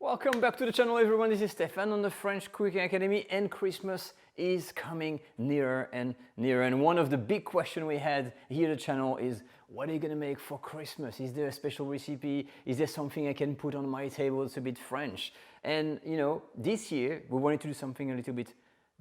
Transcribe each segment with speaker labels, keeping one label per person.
Speaker 1: Welcome back to the channel, everyone. This is Stéphane on the French Cooking Academy, and Christmas is coming nearer and nearer. And one of the big questions we had here at the channel is, what are you going to make for Christmas? Is there a special recipe? Is there something I can put on my table that's a bit French? And you know, this year we wanted to do something a little bit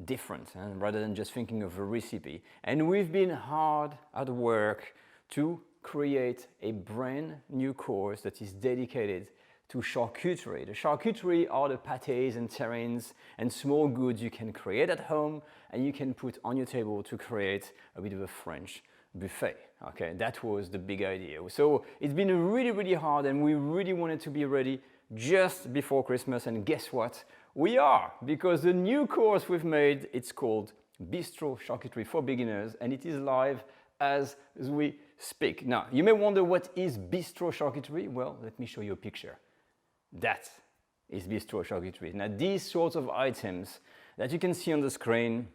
Speaker 1: different, and rather than just thinking of a recipe. And we've been hard at work to create a brand new course that is dedicated to charcuterie. The charcuterie are the pâtés and terrines and small goods you can create at home and you can put on your table to create a bit of a French buffet. Okay, that was the big idea. So it's been really hard, and we really wanted to be ready just before Christmas, and guess what? We are, because the new course we've made, it's called Bistro Charcuterie for beginners, and it is live as we speak. Now, you may wonder, what is Bistro Charcuterie? Well, let me show you a picture. That is Bistro Charcuterie. Now, these sorts of items that you can see on the screen,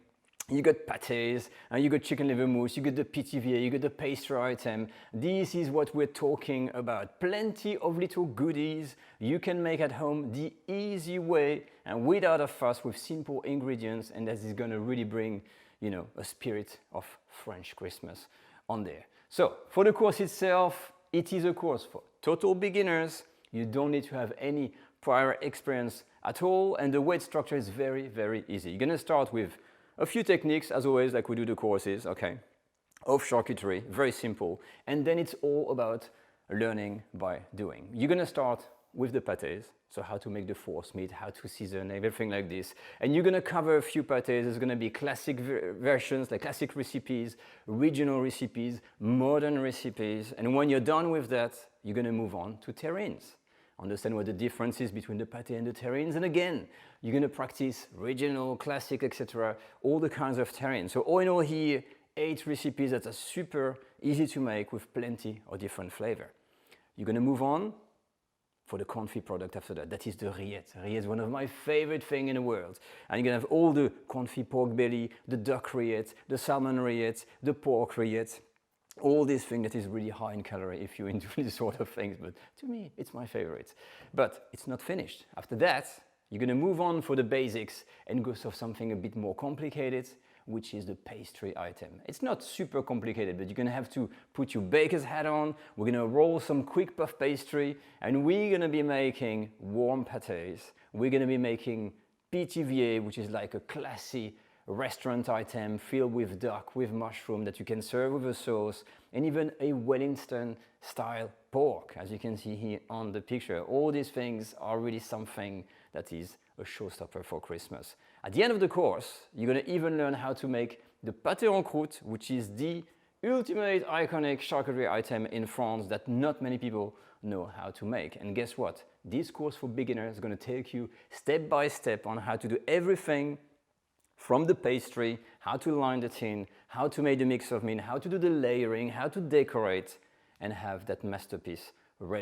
Speaker 1: you got pâtés, and you got chicken liver mousse, you got the Pithiviers, you got the pastry item. This is what we're talking about. Plenty of little goodies you can make at home the easy way and without a fuss, with simple ingredients, and that is going to really bring, you know, a spirit of French Christmas on there. So for the course itself, it is a course for total beginners. You don't need to have any prior experience at all, and the way it's structured is very easy. You're going to start with a few techniques, as always, like we do the courses, okay, of charcuterie, very simple, and then it's all about learning by doing. You're going to start with the pâtés, so how to make the forcemeat, how to season, everything like this, and you're going to cover a few pâtés. There's going to be classic versions, like classic recipes, regional recipes, modern recipes, and when you're done with that, you're going to move on to terrines. Understand what the difference is between the pâté and the terrines, and again, you're going to practice regional, classic, etc., all the kinds of terrines. So all in all here, 8 recipes that are super easy to make with plenty of different flavor. You're going to move on for the Confit product after that. That is the Rillettes. Rillettes is one of my favorite things in the world. And you're going to have all the Confit pork belly, the duck Rillettes, the salmon Rillettes, the pork Rillettes, all these things that is really high in calorie if you're into these sort of things, but to me, it's my favorite. But it's not finished. After that, you're going to move on for the basics and go for something a bit more complicated, which is the pastry item. It's not super complicated, but you're going to have to put your baker's hat on. We're going to roll some quick puff pastry, and we're going to be making warm pâtés. We're going to be making Pithiviers, which is like a classy restaurant item filled with duck, with mushroom that you can serve with a sauce, and even a Wellington style pork, as you can see here on the picture. All these things are really something that is a showstopper for Christmas. At the end of the course, you're going to even learn how to make the Pâté en croûte, which is the ultimate iconic charcuterie item in France that not many people know how to make. And guess what? This course for beginners is going to take you step by step on how to do everything from the pastry, how to line the tin, how to make the mix of meat, how to do the layering, how to decorate, and have that masterpiece ready.